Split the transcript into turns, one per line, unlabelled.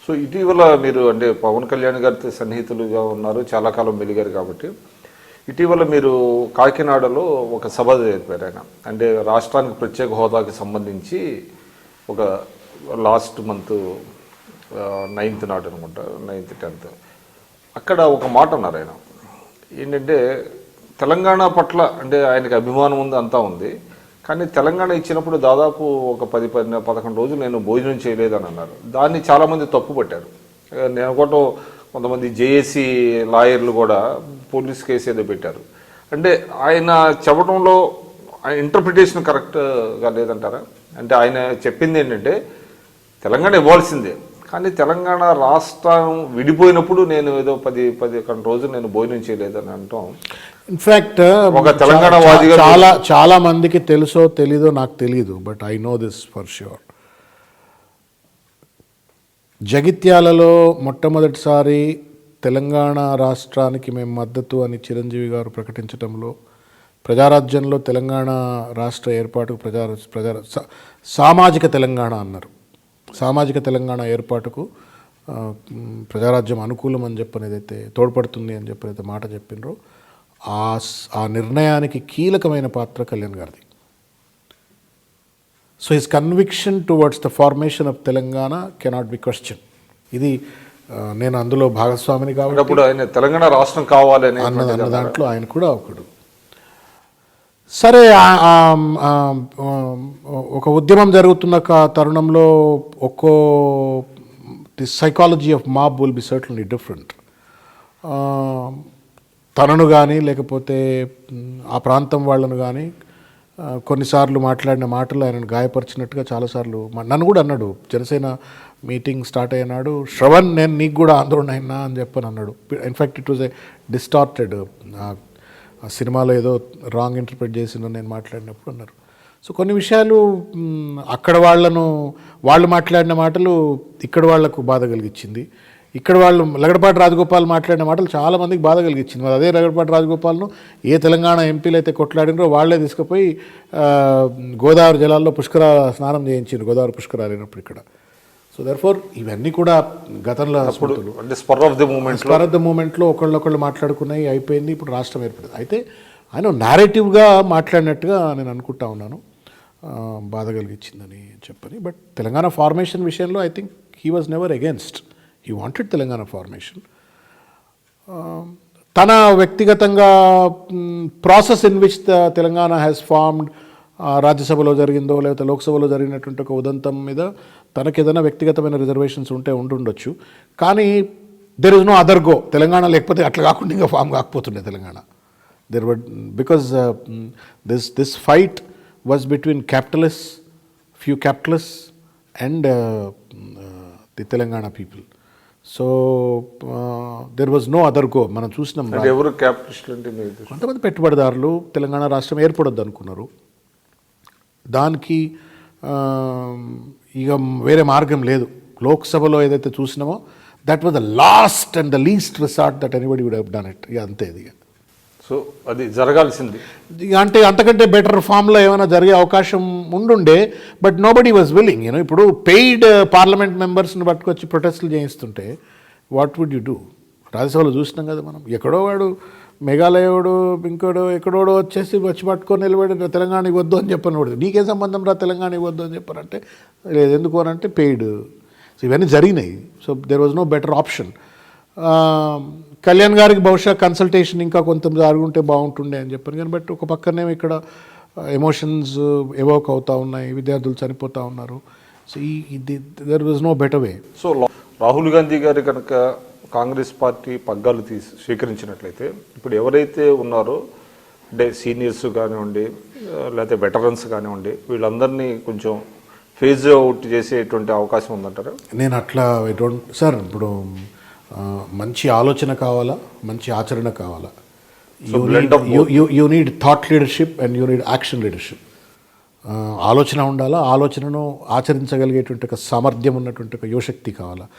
So ఇటీవల మీరు అంటే పవన్ కళ్యాణ్ గారితో సన్నిహితులుగా ఉన్నారు, చాలా కాలం మెలిగారు కాబట్టి ఇటీవల మీరు కాకినాడలో ఒక సభ జరిపారు ఆయన. అంటే రాష్ట్రానికి ప్రత్యేక హోదాకి సంబంధించి ఒక లాస్ట్ మంత్ 9th నాడు అనుకుంటా, 9th 10th అక్కడ ఒక మాట అన్నారు ఆయన. ఏంటంటే తెలంగాణ పట్ల అంటే ఆయనకి అభిమానం ఉంది, అంతా ఉంది, కానీ తెలంగాణ ఇచ్చినప్పుడు దాదాపు ఒక 10-11 రోజులు నేను భోజనం చేయలేదని అన్నారు. దాన్ని చాలామంది తప్పుపట్టారు. నేను కూడా కొంతమంది జేఏసీ లాయర్లు కూడా పోలీస్ కేసు ఏదో పెట్టారు. అంటే ఆయన చెప్పడంలో ఆయన ఇంటర్ప్రిటేషన్ కరెక్ట్గా లేదంటారా? అంటే ఆయన చెప్పింది ఏంటంటే తెలంగాణ ఇవ్వాల్సిందే, కానీ తెలంగాణ రాష్ట్రం విడిపోయినప్పుడు నేను ఏదో 10-11 రోజులు నేను భోజనం చేయలేదని అంటాం.
ఇన్ఫ్యాక్ట్
ఒక తెలంగాణ వాదిగా
చాలా మందికి తెలుసో తెలీదో నాకు తెలియదు, but I know this for sure. జగిత్యాలలో మొట్టమొదటిసారి తెలంగాణ రాష్ట్రానికి మేము మద్దతు అని చిరంజీవి గారు ప్రకటించడంలో, ప్రజారాజ్యంలో తెలంగాణ రాష్ట్ర ఏర్పాటుకు సామాజిక తెలంగాణ అన్నారు. సామాజిక తెలంగాణ ఏర్పాటుకు ప్రజారాజ్యం అనుకూలం అని చెప్పని ఏదైతే తోడ్పడుతుంది అని చెప్పి మాట చెప్పినరో ఆ నిర్ణయానికి కీలకమైన పాత్ర కళ్యాణ్ గారిది. So his conviction towards the formation of Telangana cannot be question. ఇది నేను అందులో భాగస్వామిని కాబట్టి
ఆయన తెలంగాణ రాష్ట్రం కావాలని
అన్న దాంట్లో ఆయన కూడా ఒకడు. సరే, ఒక ఉద్యమం జరుగుతున్న తరుణంలో the psychology of mob will be certainly different. తనను కానీ లేకపోతే ఆ ప్రాంతం వాళ్ళను కానీ కొన్నిసార్లు మాట్లాడిన మాటలు ఆయనను గాయపరిచినట్టుగా చాలాసార్లు నన్ను కూడా అన్నాడు. జనసేన మీటింగ్ స్టార్ట్ అయినాడు, శ్రవణ్ నేను నీకు కూడా ఆందోళన అయినా అని చెప్పని అన్నాడు. In fact it was a distorted, ఆ సినిమాలో ఏదో రాంగ్ ఇంటర్ప్రిట్ చేసిన నేను మాట్లాడినప్పుడు అన్నారు. సో కొన్ని విషయాలు అక్కడ వాళ్ళు మాట్లాడిన మాటలు ఇక్కడ వాళ్లకు బాధ కలిగించింది. ఇక్కడ వాళ్ళు లగడపాటి రాజగోపాల్ మాట్లాడిన మాటలు చాలామందికి బాధ కలిగించింది. మరి అదే లగడపాటి రాజగోపాల్ను ఏ తెలంగాణ ఎంపీలు అయితే కొట్లాడినరో వాళ్లే తీసుకుపోయి గోదావరి జలాల్లో స్నానం చేయించారు, గోదావరి పుష్కరాలు అయినప్పుడు ఇక్కడ. సో దర్ఫోర్ ఇవన్నీ కూడా గతంలో
స్పర్ ఆఫ్ ద
మూమెంట్లో ఒకళ్ళొకళ్ళు మాట్లాడుకున్నాయి, అయిపోయింది. ఇప్పుడు రాష్ట్రం ఏర్పడింది. అయితే ఆయన నారేటివ్గా మాట్లాడినట్టుగా నేను అనుకుంటా ఉన్నాను, బాధ కలిగించిందని చెప్పని. బట్ తెలంగాణ ఫార్మేషన్ విషయంలో I think he was never against. He wanted Telangana formation. తన వ్యక్తిగతంగా process in which the Telangana has formed, రాజ్యసభలో జరిగిందో లేకపోతే లోక్సభలో జరిగినటువంటి ఒక ఉదంతం మీద తనకి ఏదైనా వ్యక్తిగతమైన రిజర్వేషన్స్ ఉంటుండొచ్చు. కానీ there is no other go. Telangana లేకపోతే అట్లా కాకుండా ఇంకా ఫామ్ కాకపోతుండే Telangana. There would because this fight was between few capitalists and the Telangana people. So there was no other go. మనం చూసినాం,
ఎవరు క్యాపిటలిస్టులు అంటే
కొంతమంది పెట్టుబడిదారులు తెలంగాణ రాష్ట్రం ఏర్పడొద్దు అనుకున్నారు. దానికి ఇక వేరే మార్గం లేదు. లోక్సభలో ఏదైతే చూసినామో that was the last and the least resort that anybody would have done it. ఇక అంతే ఇది.
సో అది జరగాల్సింది.
అంటే అంతకంటే బెటర్ ఫామ్లో ఏమైనా జరిగే అవకాశం ఉండుండే, బట్ నోబడీ వాజ్ విల్లింగ్. ఇప్పుడు పెయిడ్ పార్లమెంట్ మెంబర్స్ని పట్టుకొచ్చి ప్రొటెస్టులు చేయిస్తుంటే వాట్ వుడ్ యూ డూ? రాజ్యసభలో చూసినాం కదా మనం. ఎక్కడో వాడు మేఘాలయోడు ఇంకోడో ఎక్కడోడో వచ్చి పట్టుకొని నిలబడి తెలంగాణ ఇవ్వద్దు అని చెప్పనోడు. నీకేం సంబంధం రా తెలంగాణ ఇవ్వద్దు అని చెప్పారంటే లేదు, ఎందుకు అని అంటే పెయిడ్. సో ఇవన్నీ జరిగినాయి. So there was no better option. Kalyan గారికి బహుశా కన్సల్టేషన్ ఇంకా కొంత జరుగుంటే బాగుంటుండే అని చెప్పాను. కానీ బట్ ఒక పక్కనే ఇక్కడ ఎమోషన్స్ ఎవోక్ అవుతూ ఉన్నాయి, విద్యార్థులు చనిపోతూ ఉన్నారు. So there was no better way.
So Rahul Gandhi గారు కనుక కాంగ్రెస్ పార్టీ పగ్గాలు స్వీకరించినట్లయితే ఇప్పుడు ఎవరైతే ఉన్నారో అంటే సీనియర్స్ కానివ్వండి లేకపోతే వెటరన్స్ కానివ్వండి వీళ్ళందరినీ కొంచెం ఫేజ్ అవుట్ చేసేటువంటి అవకాశం ఉందంటారా?
నేను అట్లా సార్, ఇప్పుడు మంచి ఆలోచన కావాలా, మంచి ఆచరణ కావాలా. You need thought leadership and you need action leadership. ఆలోచన ఉండాలా, ఆలోచనను ఆచరించగలిగేటువంటి ఒక సామర్థ్యం ఉన్నటువంటి ఒక యువశక్తి కావాలా.